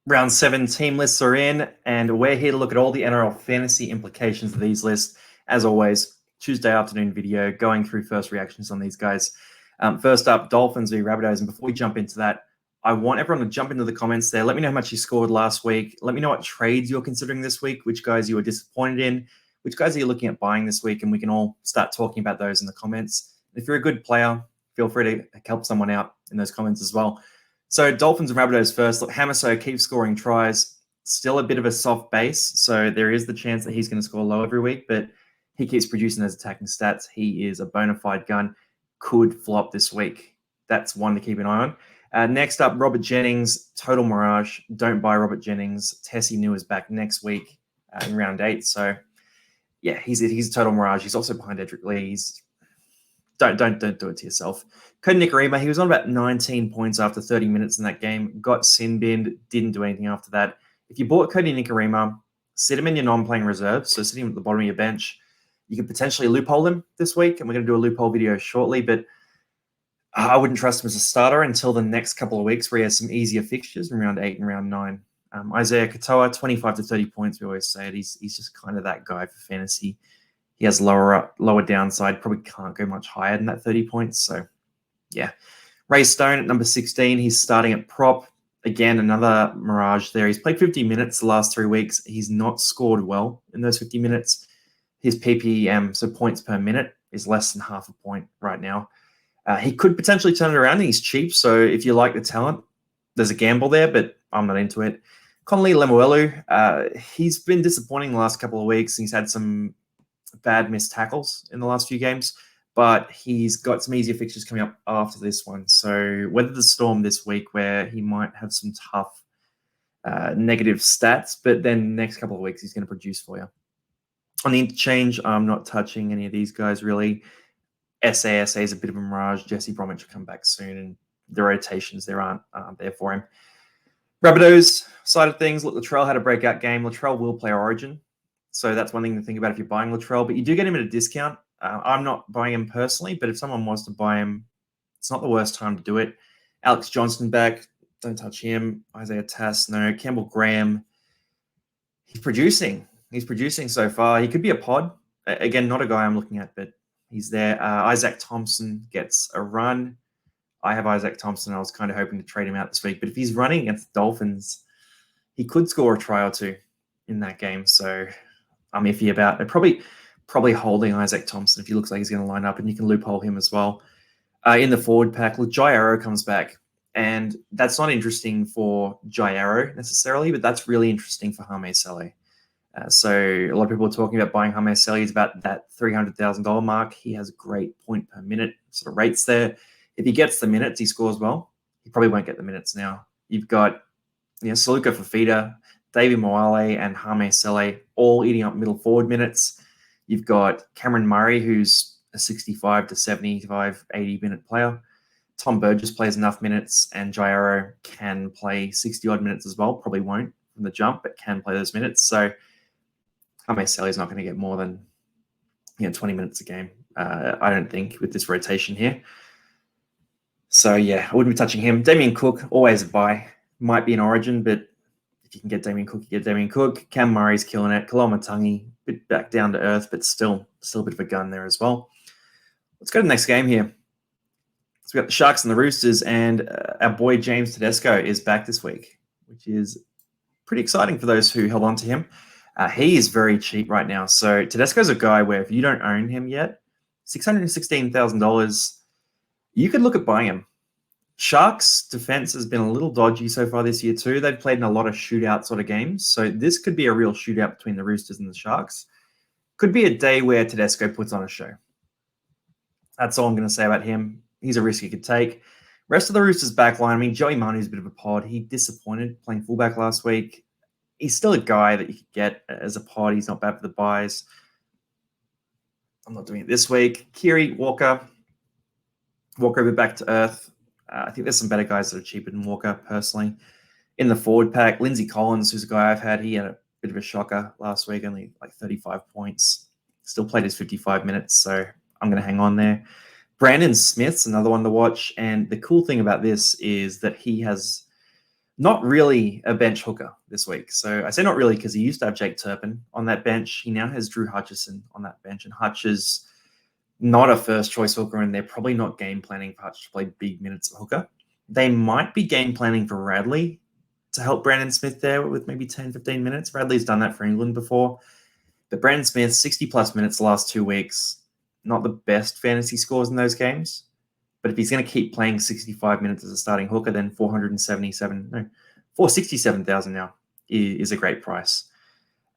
Round 7 team lists are in, and we're here to look at all the NRL fantasy implications of these lists. As always, Tuesday afternoon video, going through first reactions on these guys. First up, Dolphins v Rabbitohs. And before we jump into that, I want everyone to jump into the comments there. Let me know how much you scored last week. Let me know what trades you're considering this week, which guys you were disappointed in, which guys are you looking at buying this week, and we can all start talking about those in the comments. If you're a good player, feel free to help someone out in those comments as well. So Dolphins and Rabbitohs first. Look, Hamiso keeps scoring tries. Still a bit of a soft base, so there is the chance that he's going to score low every week, but he keeps producing those attacking stats. He is a bona fide gun. Could flop this week. That's one to keep an eye on. Next up, Robert Jennings, total mirage. Don't buy Robert Jennings. Tessie New is back next week in round 8. So, yeah, he's a total mirage. He's also behind Edric Lee. Don't do it to yourself. Cody Nikorima, he was on about 19 points after 30 minutes in that game. Got sin binned, didn't do anything after that. If you bought Cody Nikorima, sit him in your non-playing reserves, so sit him at the bottom of your bench. You could potentially loophole him this week, and we're going to do a loophole video shortly, but I wouldn't trust him as a starter until the next couple of weeks where he has some easier fixtures in round 8 and round 9. Isaiah Katoa, 25 to 30 points, we always say it. He's just kind of that guy for fantasy. He has lower downside, probably can't go much higher than that 30 points. So, yeah. Ray Stone at number 16. He's starting at prop. Again, another mirage there. He's played 50 minutes the last 3 weeks. He's not scored well in those 50 minutes. His PPM, so points per minute, is less than half a point right now. He could potentially turn it around. He's cheap, so if you like the talent, there's a gamble there, but I'm not into it. Connolly Lemuelu, he's been disappointing the last couple of weeks. He's had some bad missed tackles in the last few games, but he's got some easier fixtures coming up after this one. So weather the storm this week where he might have some tough negative stats, but then next couple of weeks he's going to produce for you. On the interchange, I'm not touching any of these guys really. SA is a bit of a mirage. Jesse Bromwich will come back soon, and the rotations there aren't there for him. Rabbitohs side of things, look, Latrell had a breakout game. Latrell will play Origin, so that's one thing to think about if you're buying Latrell, but you do get him at a discount. I'm not buying him personally, but if someone wants to buy him, it's not the worst time to do it. Alex Johnston back, don't touch him. Isaiah Tass, no. Campbell Graham, he's producing. He's producing so far. He could be a pod. Again, not a guy I'm looking at, but he's there. Isaac Thompson gets a run. I have Isaac Thompson. I was kind of hoping to trade him out this week, but if he's running against the Dolphins, he could score a try or two in that game. So I'm iffy about it. Probably holding Isaac Thompson if he looks like he's going to line up, and you can loophole him as well. In the forward pack, look, Jai Arrow comes back, and that's not interesting for Jai Arrow necessarily, but that's really interesting for Hame Sele. So a lot of people are talking about buying Hame Sele. He's about that $300,000 mark. He has a great point per minute sort of rates there. If he gets the minutes, he scores well. He probably won't get the minutes now. You've got Saluka Fafita, David Moale, and Hame Sele all eating up middle forward minutes. You've got Cameron Murray, who's a 65 to 75, 80-minute player. Tom Burgess plays enough minutes, and Jairo can play 60-odd minutes as well. Probably won't from the jump, but can play those minutes. So Hame Sele's not going to get more than 20 minutes a game, I don't think, with this rotation here. So, yeah, I wouldn't be touching him. Damien Cook, always a buy. Might be an Origin, but if you can get Damien Cook, you get Damien Cook. Cam Murray's killing it. Kalamatangi, a bit back down to earth, but still a bit of a gun there as well. Let's go to the next game here. So we got the Sharks and the Roosters, and our boy James Tedesco is back this week, which is pretty exciting for those who held on to him. He is very cheap right now. So Tedesco's a guy where if you don't own him yet, $616,000, you could look at buying him. Sharks' defense has been a little dodgy so far this year too. They've played in a lot of shootout sort of games. So this could be a real shootout between the Roosters and the Sharks. Could be a day where Tedesco puts on a show. That's all I'm going to say about him. He's a risk you could take. Rest of the Roosters backline, I mean, Joey Manu's a bit of a pod. He disappointed playing fullback last week. He's still a guy that you could get as a pod. He's not bad for the buys. I'm not doing it this week. Kiri, Walker a bit back to earth. I think there's some better guys that are cheaper than Walker, personally. In the forward pack, Lindsay Collins, who's a guy I've had, he had a bit of a shocker last week, only like 35 points. Still played his 55 minutes, so I'm going to hang on there. Brandon Smith's another one to watch, and the cool thing about this is that he has Not really a bench hooker this week. So I say not really because he used to have Jake Turpin on that bench. He now has Drew Hutchison on that bench, and Hutch is not a first choice hooker, and they're probably not game planning for Hutch to play big minutes at hooker. They might be game planning for Radley to help Brandon Smith there with maybe 10, 15 minutes. Radley's done that for England before. But Brandon Smith, 60-plus minutes the last 2 weeks, not the best fantasy scores in those games. But if he's going to keep playing 65 minutes as a starting hooker, then 467,000 now is a great price.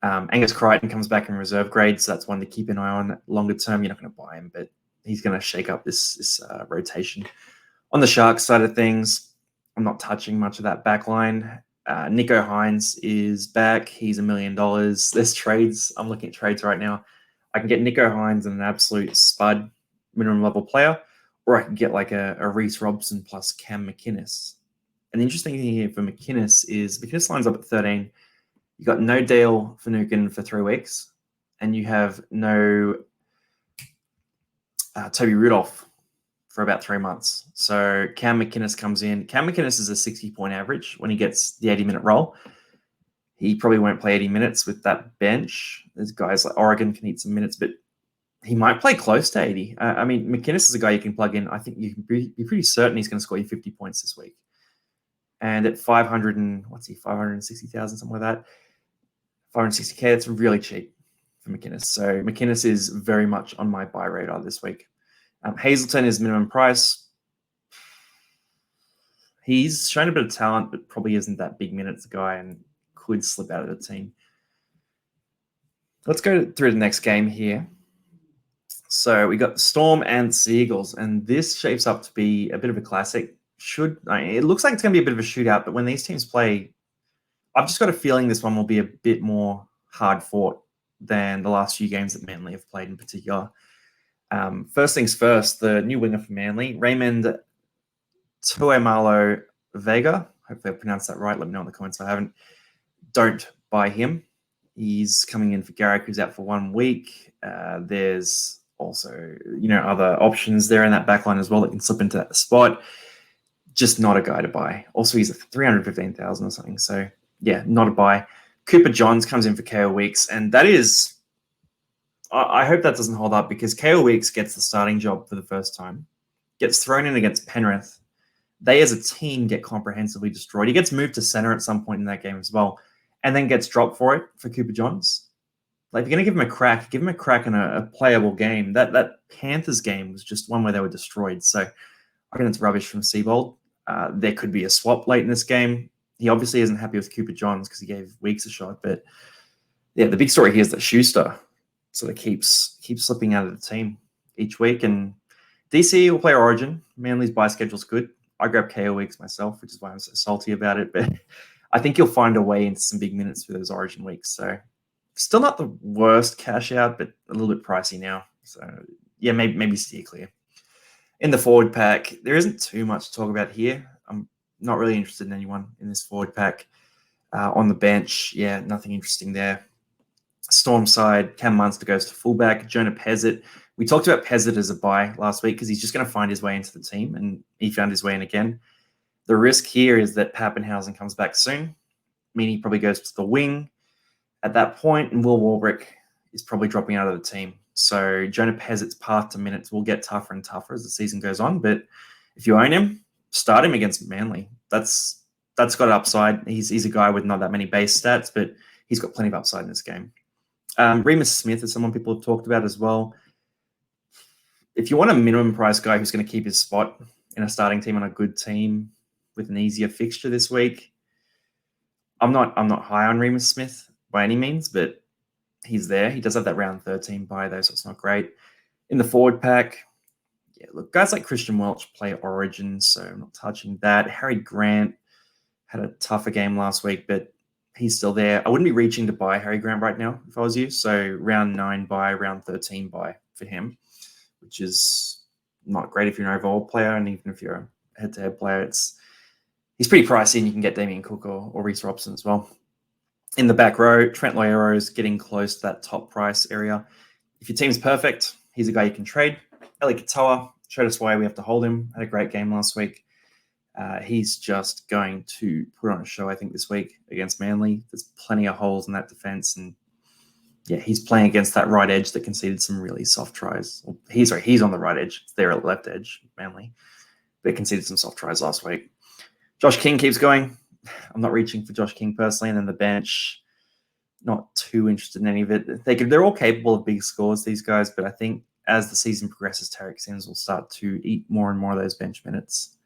Angus Crichton comes back in reserve grade, so that's one to keep an eye on longer term. You're not going to buy him, but he's going to shake up this rotation. On the Sharks side of things, I'm not touching much of that back line. Nico Hines is back. He's $1 million. There's trades. I'm looking at trades right now. I can get Nico Hines and an absolute spud minimum level player, or I can get like a Reece Robson plus Cam McInnes. And the interesting thing here for McInnes is McInnes lines up at 13. You got no Dale Finucane for 3 weeks, and you have no Toby Rudolph for about 3 months. So Cam McInnes comes in. Cam McInnes is a 60-point average when he gets the 80-minute role. He probably won't play 80 minutes with that bench. There's guys like Oregon can eat some minutes, but he might play close to 80. I mean, McInnes is a guy you can plug in. I think you can be pretty certain he's going to score you 50 points this week. And at 560,000, something like that, 560K, that's really cheap for McInnes. So McInnes is very much on my buy radar this week. Hazelton is minimum price. He's shown a bit of talent, but probably isn't that big minutes guy and could slip out of the team. Let's go through the next game here. So we got Storm and Seagulls, and this shapes up to be a bit of a classic. It looks like it's going to be a bit of a shootout, but when these teams play, I've just got a feeling this one will be a bit more hard fought than the last few games that Manly have played in particular. First things first, the new winger for Manly, Raymond Tuemalo Vega. Hopefully I pronounced that right. Let me know in the comments if I haven't. Don't buy him. He's coming in for Garrick, who's out for 1 week. There's also, other options there in that backline as well that can slip into that spot. Just not a guy to buy. Also, he's at 315,000 or something. So, yeah, not a buy. Cooper Johns comes in for KO Weeks, and that is, I hope that doesn't hold up because KO Weeks gets the starting job for the first time, gets thrown in against Penrith. They as a team get comprehensively destroyed. He gets moved to center at some point in that game as well, and then gets dropped for it for Cooper Johns. Like, if you're going to give him a crack in a playable game. That Panthers game was just one where they were destroyed. So I reckon it's rubbish from Seabold. There could be a swap late in this game. He obviously isn't happy with Cooper Johns because he gave Weeks a shot. But, yeah, the big story here is that Schuster sort of keeps slipping out of the team each week. And DC will play Origin. Manly's buy schedule's good. I grab KO Weeks myself, which is why I'm so salty about it. But I think you'll find a way into some big minutes for those Origin weeks. So still not the worst cash out, but a little bit pricey now. So, yeah, maybe steer clear. In the forward pack, there isn't too much to talk about here. I'm not really interested in anyone in this forward pack. On the bench, yeah, nothing interesting there. Storm side, Cam Munster goes to fullback. Jonah Pezzett. We talked about Pezzett as a buy last week because he's just going to find his way into the team, and he found his way in again. The risk here is that Pappenhausen comes back soon, meaning he probably goes to the wing at that point, and Will Warbrick is probably dropping out of the team. So Jonah Pezzett's path to minutes will get tougher and tougher as the season goes on. But if you own him, start him against Manly. That's got upside. He's a guy with not that many base stats, but he's got plenty of upside in this game. Remus Smith is someone people have talked about as well. If you want a minimum price guy who's going to keep his spot in a starting team on a good team with an easier fixture this week, I'm not high on Remus Smith by any means, but he's there. He does have that round 13 buy though, so it's not great. In the forward pack, yeah, look, guys like Christian Welch play Origin, so I'm not touching that. Harry Grant had a tougher game last week, but he's still there. I wouldn't be reaching to buy Harry Grant right now if I was you. So round 9 buy, round 13 buy for him, which is not great if you're an overall player, and even if you're a head-to-head player, he's pretty pricey, and you can get Damien Cook or Reece Robson as well. In the back row, Trent Loiero is getting close to that top price area. If your team's perfect, he's a guy you can trade. Eli Katoa showed us why we have to hold him. Had a great game last week. He's just going to put on a show, I think, this week against Manly. There's plenty of holes in that defense, and yeah, he's playing against that right edge that conceded some really soft tries. He's on the right edge. They're at left edge, Manly. But conceded some soft tries last week. Josh King keeps going. I'm not reaching for Josh King personally. And then the bench, not too interested in any of it. They're all capable of big scores, these guys. But I think as the season progresses, Tarek Sims will start to eat more and more of those bench minutes.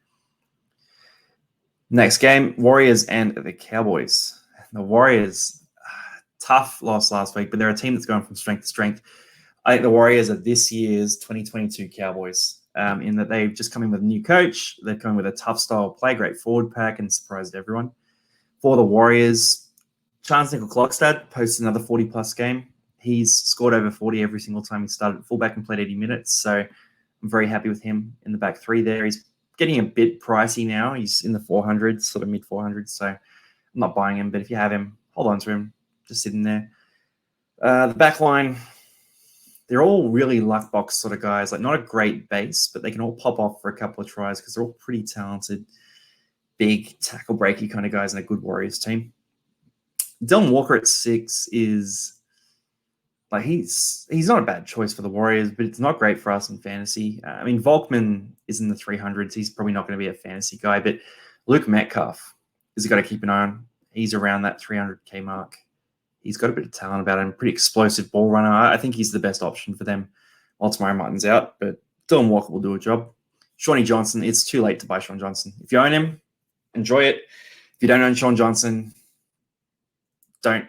Next game, Warriors and the Cowboys. The Warriors, tough loss last week, but they're a team that's going from strength to strength. I think the Warriors are this year's 2022 Cowboys, in that they've just come in with a new coach. They've come in with a tough style of play, great forward pack, and surprised everyone. For the Warriors, Chance Nickel-Klokstad posted another 40-plus game. He's scored over 40 every single time he started at fullback and played 80 minutes, so I'm very happy with him in the back three there. He's getting a bit pricey now. He's in the 400s, sort of mid-400s, so I'm not buying him, but if you have him, hold on to him. Just sitting there. The back line, they're all really luck box sort of guys. Like, not a great base, but they can all pop off for a couple of tries because they're all pretty talented, big tackle breaky kind of guys in a good Warriors team. Dylan Walker at 6 is like, he's not a bad choice for the Warriors, but it's not great for us in fantasy. I mean, Volkman is in the 300s. He's probably not going to be a fantasy guy, but Luke Metcalf is a guy to keep an eye on. He's around that 300K mark. He's got a bit of talent about him, pretty explosive ball runner. I think he's the best option for them while Tamari Martin's out, but Dylan Walker will do a job. Shawnee Johnson, it's too late to buy Shawn Johnson. If you own him, enjoy it. If you don't own Shawn Johnson, don't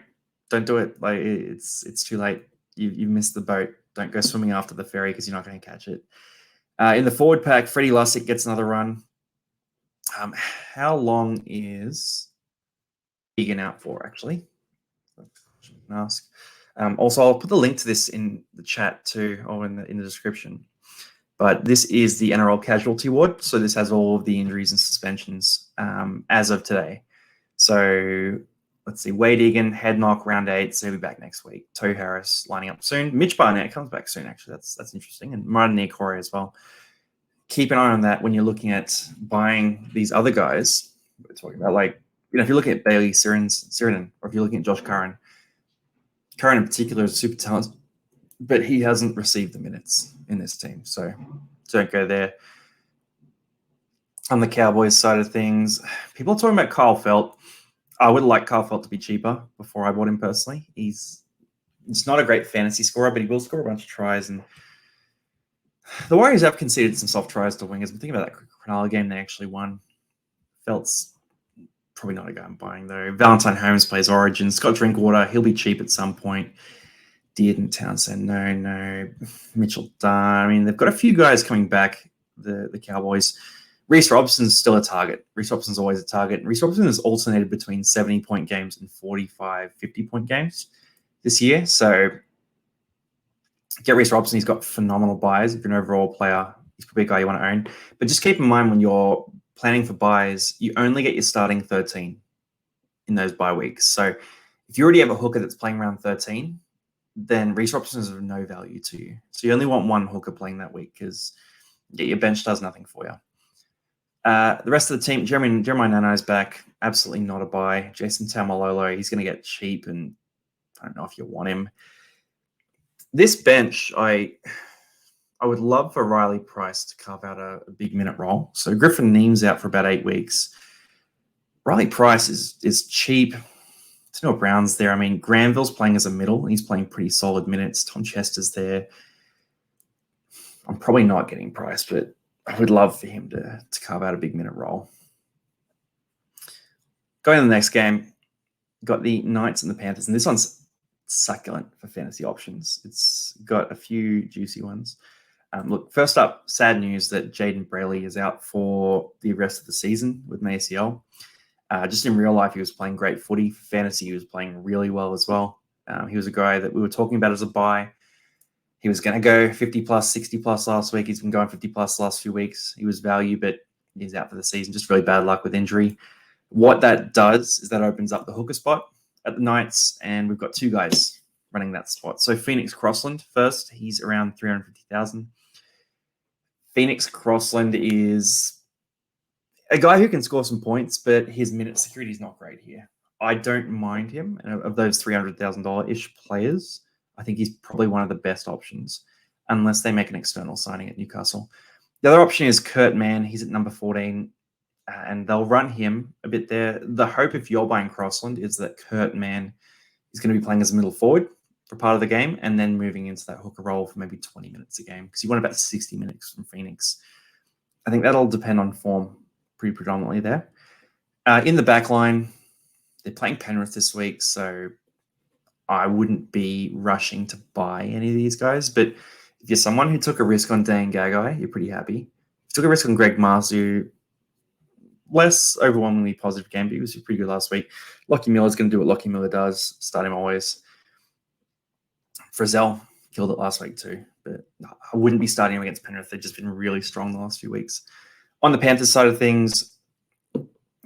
do it. Like, it's too late. You've missed the boat. Don't go swimming after the ferry because you're not going to catch it. In the forward pack, Freddie Lussick gets another run. How long is Egan out for, actually? Ask. Also, I'll put the link to this in the chat too, or in the description. But this is the NRL casualty ward, so this has all of the injuries and suspensions as of today. So let's see, Wade Egan, head knock, round 8, so he'll be back next week. Toe Harris lining up soon. Mitch Barnett comes back soon, actually. That's interesting. And Martin Niokore as well. Keep an eye on that when you're looking at buying these other guys we're talking about. Like, if you're looking at Bailey Sirinen, or if you're looking at Josh Curran in particular is super talented, but he hasn't received the minutes in this team, so don't go there. On the Cowboys side of things, people are talking about Kyle Felt. I would like Kyle Felt to be cheaper before I bought him personally. He's not a great fantasy scorer, but he will score a bunch of tries. And the Warriors have conceded some soft tries to wingers. I'm thinking about that Cronulla game they actually won. Felt's probably not a guy I'm buying, though. Valentine Holmes plays Origin. Scott Drinkwater, he'll be cheap at some point. Dearden Townsend, no. Mitchell Dunn. I mean, they've got a few guys coming back, the Cowboys. Reece Robson's still a target. Reece Robson's always a target. Reece Robson has alternated between 70-point games and 45, 50-point games this year. So get Reece Robson. He's got phenomenal buys. If you're an overall player, he's probably a guy you want to own. But just keep in mind when you're planning for buys, you only get your starting 13 in those bye weeks. So if you already have a hooker that's playing around 13, then Reece Robson is of no value to you. So you only want one hooker playing that week because your bench does nothing for you. The rest of the team, Jeremiah Nano is back. Absolutely not a buy. Jason Taumalolo, he's going to get cheap, and I don't know if you want him. This bench, I would love for Riley Price to carve out a big minute role. So Griffin Neem's out for about 8 weeks. Riley Price is cheap. Tanoa Brown's there. I mean, Granville's playing as a middle. He's playing pretty solid minutes. Tom Chester's there. I'm probably not getting Price, but I would love for him to carve out a big minute role. Going to the next game, got the Knights and the Panthers, and this one's succulent for fantasy options. It's got a few juicy ones. Look, first up, sad news that Jaden Braley is out for the rest of the season with an ACL. Just in real life, he was playing great footy. For fantasy, he was playing really well as well. He was a guy that we were talking about as a buy. He was going to go 50 plus, 60 plus last week. He's been going 50 plus the last few weeks. He was value, but he's out for the season. Just really bad luck with injury. What that does is that opens up the hooker spot at the Knights, and we've got 2 guys running that spot. So Phoenix Crossland first. He's around 350,000. Phoenix Crossland is a guy who can score some points, but his minute security is not great here. I don't mind him. And of those $300,000-ish players, I think he's probably one of the best options, unless they make an external signing at Newcastle. The other option is Kurt Mann. He's at number 14, and they'll run him a bit there. The hope, if you're buying Crossland, is that Kurt Mann is going to be playing as a middle forward for part of the game and then moving into that hooker role for maybe 20 minutes a game, because you want about 60 minutes from Phoenix. I think that'll depend on form pretty predominantly there. In the back line, they're playing Penrith this week, so I wouldn't be rushing to buy any of these guys. But if you're someone who took a risk on Dan Gagai, you're pretty happy. If you took a risk on Greg Marzu, less overwhelmingly positive game, but he was pretty good last week. Lockie Miller's going to do what Lockie Miller does, start him always. Frizzell killed it last week too, but I wouldn't be starting him against Penrith. They've just been really strong the last few weeks. On the Panthers side of things,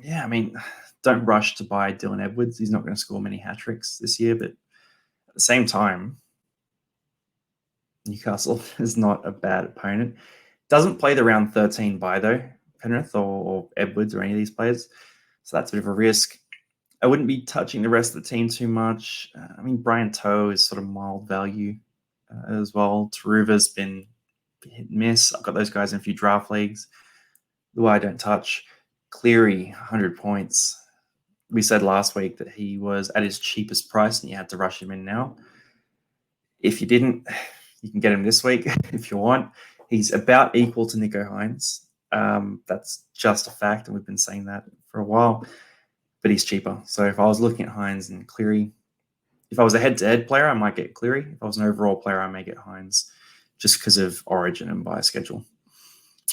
yeah, I mean, don't rush to buy Dylan Edwards. He's not going to score many hat-tricks this year, but at the same time, Newcastle is not a bad opponent. Doesn't play the round 13 bye, though, Penrith or Edwards or any of these players. So that's a bit of a risk. I wouldn't be touching the rest of the team too much. I mean, Brian Toe is sort of mild value as well. Taruva's been hit and miss. I've got those guys in a few draft leagues. Who I don't touch. Cleary, 100 points. We said last week that he was at his cheapest price and you had to rush him in now. If you didn't, you can get him this week if you want. He's about equal to Nico Hines. That's just a fact, and we've been saying that for a while. But he's cheaper. So if I was looking at Hines and Cleary, if I was a head-to-head player, I might get Cleary. If I was an overall player, I may get Hines just because of origin and buy schedule.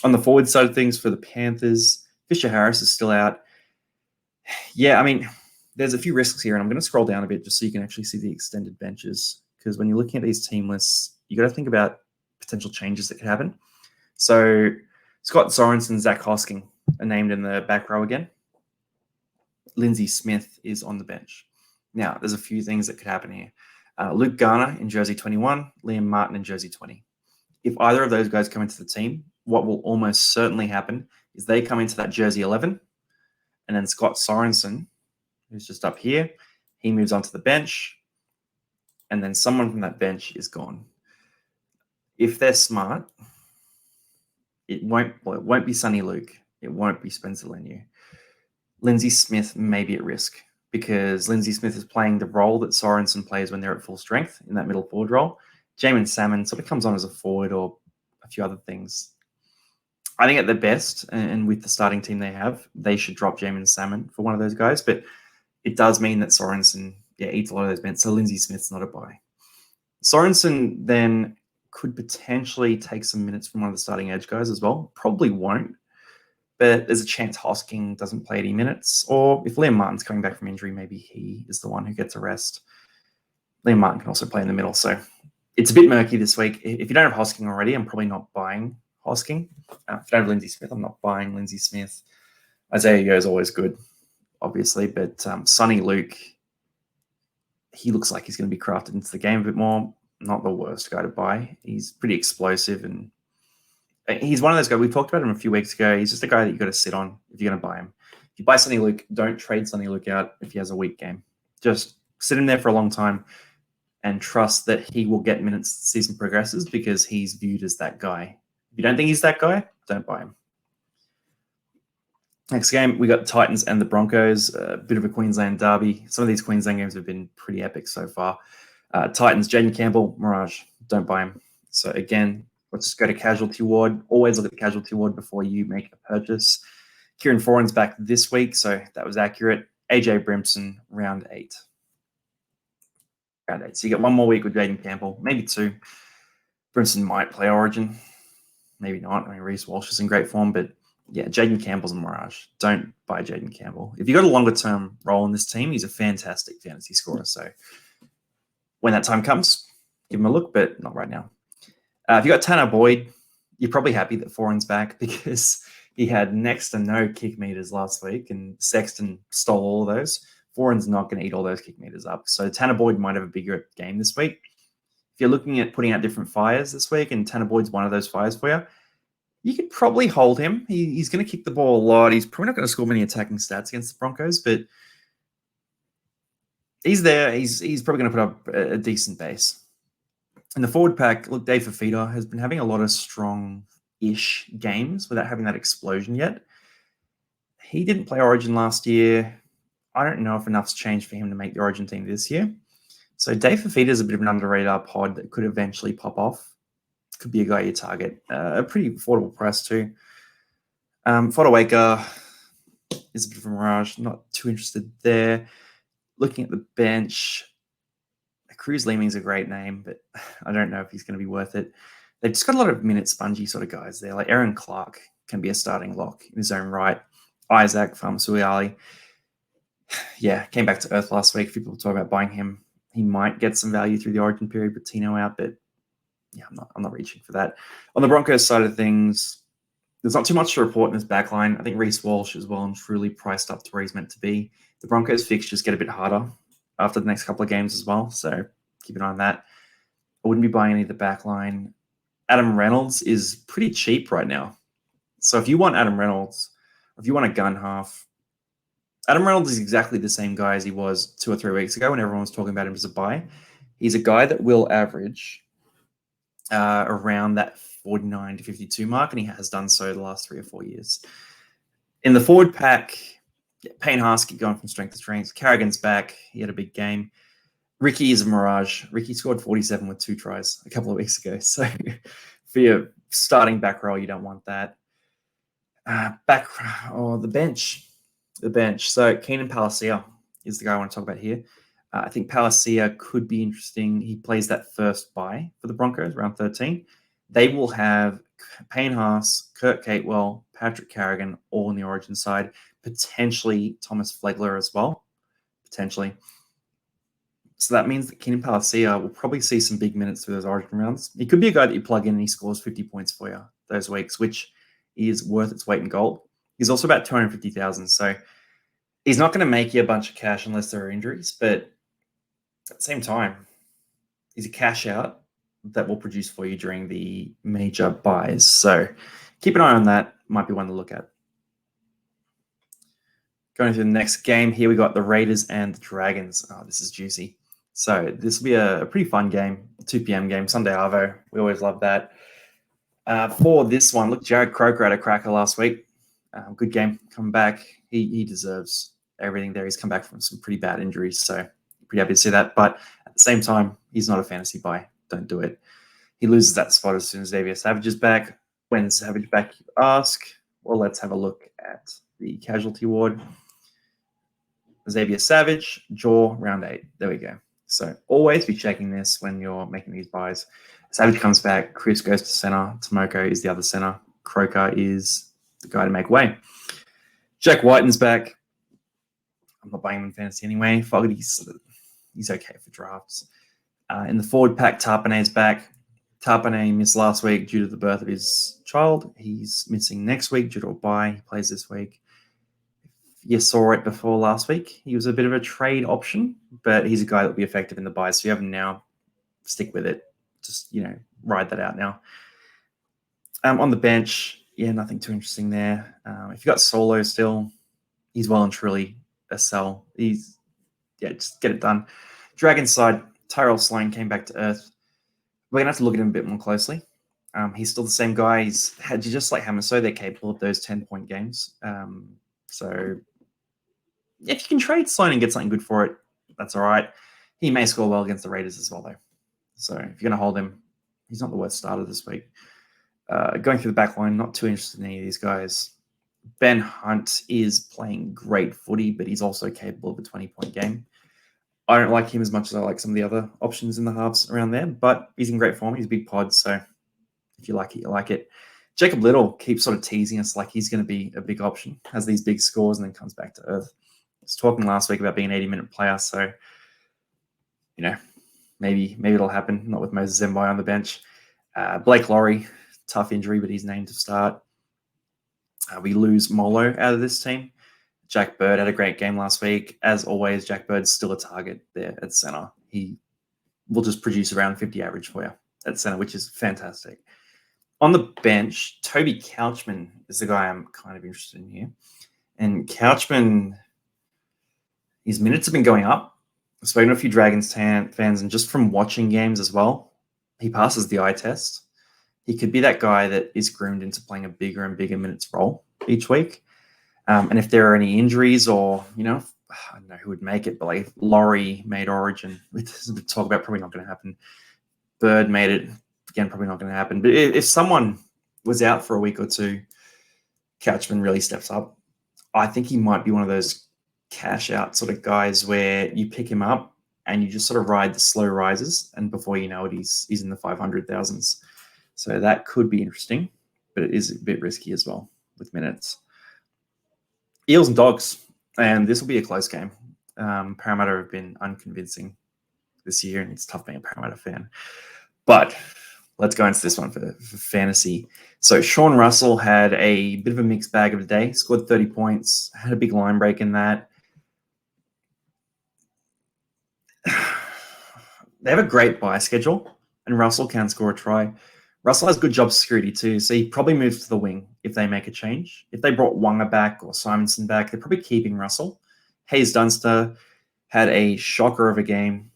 On the forward side of things for the Panthers, Fisher Harris is still out. Yeah, I mean, there's a few risks here, and I'm going to scroll down a bit just so you can actually see the extended benches, because when you're looking at these team lists, you got to think about potential changes that could happen. So Scott Sorensen, Zach Hosking are named in the back row again. Lindsay Smith is on the bench. Now, there's a few things that could happen here. Luke Garner in jersey 21, Liam Martin in jersey 20. If either of those guys come into the team, what will almost certainly happen is they come into that jersey 11, and then Scott Sorensen, who's just up here, he moves onto the bench, and then someone from that bench is gone. If they're smart, it won't be Sonny Luke. It won't be Spencer Leniu. Lindsay Smith may be at risk because Lindsay Smith is playing the role that Sorensen plays when they're at full strength in that middle forward role. Jamin Salmon sort of comes on as a forward or a few other things. I think at their best, and with the starting team they have, they should drop Jamin Salmon for one of those guys. But it does mean that Sorensen eats a lot of those minutes. So Lindsay Smith's not a buy. Sorensen then could potentially take some minutes from one of the starting edge guys as well. Probably won't. But there's a chance Hosking doesn't play any minutes. Or if Liam Martin's coming back from injury, maybe he is the one who gets a rest. Liam Martin can also play in the middle. So it's a bit murky this week. If you don't have Hosking already, I'm probably not buying Hosking. If you don't have Lindsay Smith, I'm not buying Lindsay Smith. Isaiah Yeo is always good, obviously. But Sonny Luke, he looks like he's going to be crafted into the game a bit more. Not the worst guy to buy. He's pretty explosive, and he's one of those guys. We talked about him a few weeks ago. He's just a guy that you've got to sit on if you're going to buy him. If you buy Sonny Luke, don't trade Sonny Luke out if he has a weak game. Just sit him there for a long time and trust that he will get minutes as the season progresses because he's viewed as that guy. If you don't think he's that guy, don't buy him. Next game, we got the Titans and the Broncos. A bit of a Queensland derby. Some of these Queensland games have been pretty epic so far. Titans, Jaden Campbell, Mirage. Don't buy him. So again, let's just go to casualty ward. Always look at the casualty ward before you make a purchase. Kieran Foran's back this week, so that was accurate. AJ Brimson, round 8. Round 8. So you get one more week with Jaden Campbell, maybe 2. Brimson might play Origin. Maybe not. I mean, Reece Walsh is in great form, but yeah, Jaden Campbell's a Mirage. Don't buy Jaden Campbell. If you've got a longer-term role in this team, he's a fantastic fantasy scorer. So when that time comes, give him a look, but not right now. If you got Tanner Boyd, you're probably happy that Foran's back because he had next to no kick meters last week, and Sexton stole all of those. Foran's not going to eat all those kick meters up. So Tanner Boyd might have a bigger game this week. If you're looking at putting out different fires this week, and Tanner Boyd's one of those fires for you, You could probably hold him. He's going to kick the ball a lot. He's probably not going to score many attacking stats against the Broncos, but he's there. He's probably going to put up a decent base. In the forward pack, look, Dave Fafita has been having a lot of strong-ish games without having that explosion yet. He didn't play Origin last year. I don't know if enough's changed for him to make the Origin team this year. So Dave Fafita is a bit of an under-radar pod that could eventually pop off. Could be a guy you target. A pretty affordable price too. Fodawaker is a bit of a mirage. Not too interested there. Looking at the bench, Cruz Leeming's a great name, but I don't know if he's going to be worth it. They've just got a lot of minute spongy sort of guys there. Like Aaron Clark can be a starting lock in his own right. Isaac Famasuiali, yeah, came back to earth last week. A few people talk about buying him. He might get some value through the Origin period with Tino out, but yeah, I'm not reaching for that. On the Broncos side of things, there's not too much to report in this backline. I think Reece Walsh is well and truly priced up to where he's meant to be. The Broncos fixtures get a bit harder after the next couple of games as well, so keep an eye on that. I wouldn't be buying any of the backline. Adam Reynolds is pretty cheap right now. So if you want Adam Reynolds, if you want a gun half, Adam Reynolds is exactly the same guy as he was 2 or 3 weeks ago when everyone was talking about him as a buy. He's a guy that will average around that 49 to 52 mark, and he has done so the last 3 or 4 years. In the forward pack, Payne Haas keep going from strength to strength. Carrigan's back. He had a big game. Ricky is a mirage. Ricky scored 47 with 2 tries a couple of weeks ago. So for your starting back row, you don't want that. The bench. The bench. So Keenan Palacia is the guy I want to talk about here. I think Palacia could be interesting. He plays that first bye for the Broncos, round 13. They will have Payne Haas, Kurt Catewell, Patrick Carrigan, all on the Origin side. Potentially Thomas Flegler as well. Potentially. So that means that Keenan Palacia will probably see some big minutes through those Origin rounds. He could be a guy that you plug in and he scores 50 points for you those weeks, which is worth its weight in gold. He's also about 250,000. So he's not going to make you a bunch of cash unless there are injuries, but at the same time, he's a cash out that will produce for you during the major buys. So keep an eye on that. Might be one to look at. Going to the next game here, we got the Raiders and the Dragons. Oh, this is juicy. So this will be a pretty fun game, 2 p.m. game, Sunday Arvo. We always love that. For this one, look, Jared Croker had a cracker last week. Good game, coming back. He deserves everything there. He's come back from some pretty bad injuries, so pretty happy to see that. But at the same time, he's not a fantasy buy. Don't do it. He loses that spot as soon as Xavier Savage is back. When's Savage back, you ask? Well, let's have a look at the casualty ward. Xavier Savage, Jaw, round 8. There we go. So always be checking this when you're making these buys. Savage comes back. Chris goes to center. Tomoko is the other center. Croker is the guy to make way. Jack Whiten's back. I'm not buying him in fantasy anyway. Fogarty's he's okay for drafts. In the forward pack, Tarpanay's back. Tarpanay missed last week due to the birth of his child. He's missing next week due to a bye. He plays this week. You saw it before last week. He was a bit of a trade option, but he's a guy that will be effective in the buy. So you have him now. Stick with it. Just, ride that out now. On the bench, nothing too interesting there. If you got Solo still, he's well and truly a sell. Just get it done. Dragon side, Tyrell Sloan came back to earth. We're going to have to look at him a bit more closely. He's still the same guy. He's just like Hamaso, they're capable of those 10-point games. So if you can trade Sloan and get something good for it, that's all right. He may score well against the Raiders as well, though. So if you're going to hold him, he's not the worst starter this week. Going through the back line, not too interested in any of these guys. Ben Hunt is playing great footy, but he's also capable of a 20-point game. I don't like him as much as I like some of the other options in the halves around there, but he's in great form. He's a big pod, so if you like it, you like it. Jacob Little keeps sort of teasing us like he's going to be a big option, has these big scores, and then comes back to earth. I was talking last week about being an 80-minute player, so, maybe it'll happen, not with Moses Zembai on the bench. Blake Laurie, tough injury, but he's named to start. We lose Molo out of this team. Jack Bird had a great game last week. As always, Jack Bird's still a target there at center. He will just produce around 50 average for you at center, which is fantastic. On the bench, Toby Couchman is the guy I'm kind of interested in here. And Couchman, his minutes have been going up. I've spoken to a few Dragons fans, and just from watching games as well, he passes the eye test. He could be that guy that is groomed into playing a bigger and bigger minutes role each week. And if there are any injuries or, I don't know who would make it, but like if Laurie made Origin, we talk about probably not going to happen. Bird made it, again, probably not going to happen. But if someone was out for a week or two, Couchman really steps up. I think he might be one of those cash out sort of guys where you pick him up and you just sort of ride the slow rises, and before you know it, he's in the 500,000s. So that could be interesting, but it is a bit risky as well with minutes. Eels and Dogs, and this will be a close game. Parramatta have been unconvincing this year, and it's tough being a Parramatta fan. But let's go into this one for fantasy. So Sean Russell had a bit of a mixed bag of the day, scored 30 points, had a big line break in that. They have a great bye schedule, and Russell can score a try. Russell has good job security too, so he probably moves to the wing if they make a change. If they brought Wonga back or Simonson back, they're probably keeping Russell. Hayes Dunster had a shocker of a game.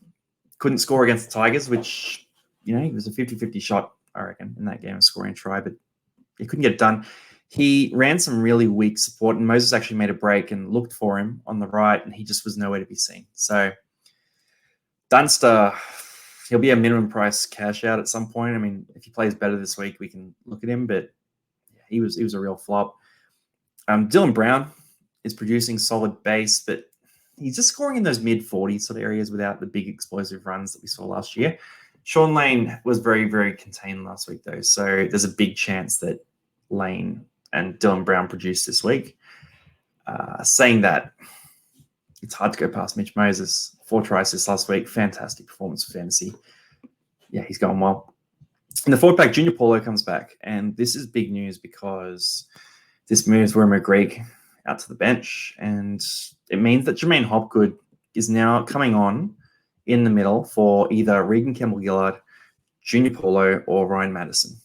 Couldn't score against the Tigers, which, he was a 50-50 shot, I reckon, in that game of scoring a try, but he couldn't get it done. He ran some really weak support, and Moses actually made a break and looked for him on the right, and he just was nowhere to be seen. So Dunster, he'll be a minimum price cash out at some point. I mean, if he plays better this week, we can look at him, but he was a real flop. Dylan Brown is producing solid base, but he's just scoring in those mid-40s sort of areas without the big explosive runs that we saw last year. Sean Lane was very, very contained last week, though, so there's a big chance that Lane and Dylan Brown produce this week. Saying that, it's hard to go past Mitch Moses. 4 tries this last week. Fantastic performance for fantasy. Yeah, he's going well. In the forward pack, Junior Paulo comes back, and this is big news because this moves Wormo Greig out to the bench, and it means that Jermaine Hopgood is now coming on in the middle for either Regan Campbell-Gillard, Junior Paulo, or Ryan Madison.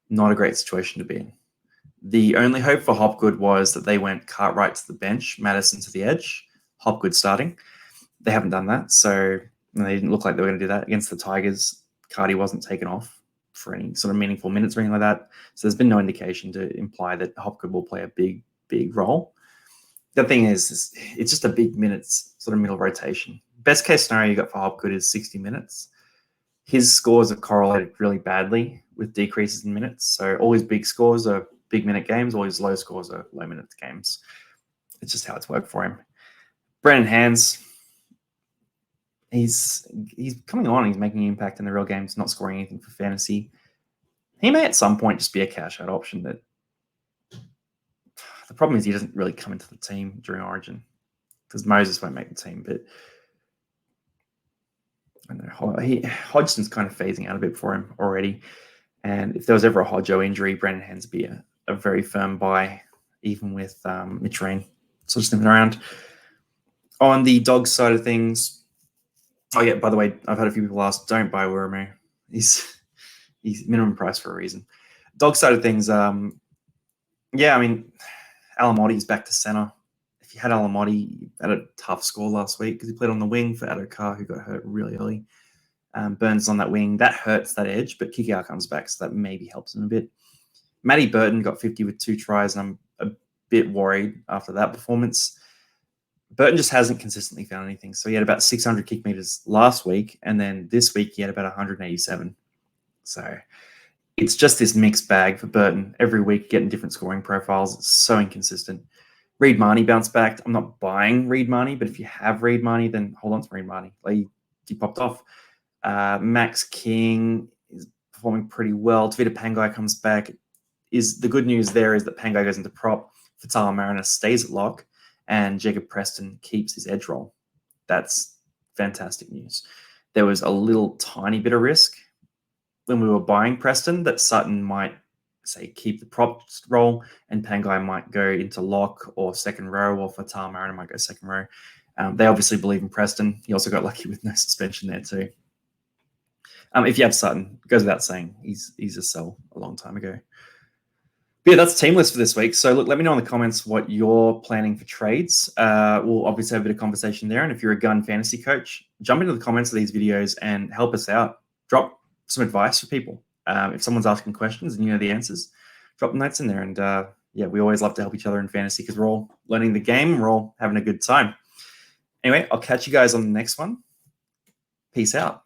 Not a great situation to be in. The only hope for Hopgood was that they went Cartwright to the bench, Madison to the edge, Hopgood starting. They haven't done that, so they didn't look like they were going to do that. Against the Tigers, Cardi wasn't taken off for any sort of meaningful minutes or anything like that, so there's been no indication to imply that Hopgood will play a big, big role. The thing is it's just a big minutes sort of middle rotation. Best case scenario you got for Hopgood is 60 minutes. His scores have correlated really badly with decreases in minutes, so all his big scores are big minute games, all his low scores are low minute games. It's just how it's worked for him. Brendan Hands, he's coming on, he's making an impact in the real games, not scoring anything for fantasy. He may at some point just be a cash out option. That the problem is he doesn't really come into the team during Origin because Moses won't make the team, but I don't know, Hodgson's kind of phasing out a bit for him already. And if there was ever a Hodjo injury, Brendan Hands would be a very firm buy, even with Mitch Rain sort of sniffing around. On the Dogs side of things, oh yeah, by the way, I've had a few people ask, don't buy Wormo. He's minimum price for a reason. Dog side of things, yeah, I mean, Alamotti's back to center. If you had Alamotti, you had a tough score last week because he played on the wing for Adokar, who got hurt really early. Burns on that wing. That hurts that edge, but Kikau comes back, so that maybe helps him a bit. Matty Burton got 50 with 2 tries, and I'm a bit worried after that performance. Burton just hasn't consistently found anything. So he had about 600 kick meters last week, and then this week he had about 187. So it's just this mixed bag for Burton. Every week getting different scoring profiles. It's so inconsistent. Reed Marnie bounced back. I'm not buying Reed Marnie, but if you have Reed Marnie, then hold on to Reed Marnie. Like, he popped off. Max King is performing pretty well. Tavita Pangai comes back. The good news there is that Pangai goes into prop. Fatala Mariner stays at lock, and Jacob Preston keeps his edge roll. That's fantastic news. There was a little tiny bit of risk when we were buying Preston that Sutton might, say, keep the prop roll and Pangai might go into lock or second row, or Fatala Mariner might go second row. They obviously believe in Preston. He also got lucky with no suspension there too. If you have Sutton, goes without saying, he's a sell a long time ago. But yeah, that's team list for this week. So look, let me know in the comments what you're planning for trades. We'll obviously have a bit of conversation there. And if you're a gun fantasy coach, jump into the comments of these videos and help us out. Drop some advice for people. If someone's asking questions and you know the answers, drop the notes in there. And yeah, we always love to help each other in fantasy because we're all learning the game and we're all having a good time. Anyway, I'll catch you guys on the next one. Peace out.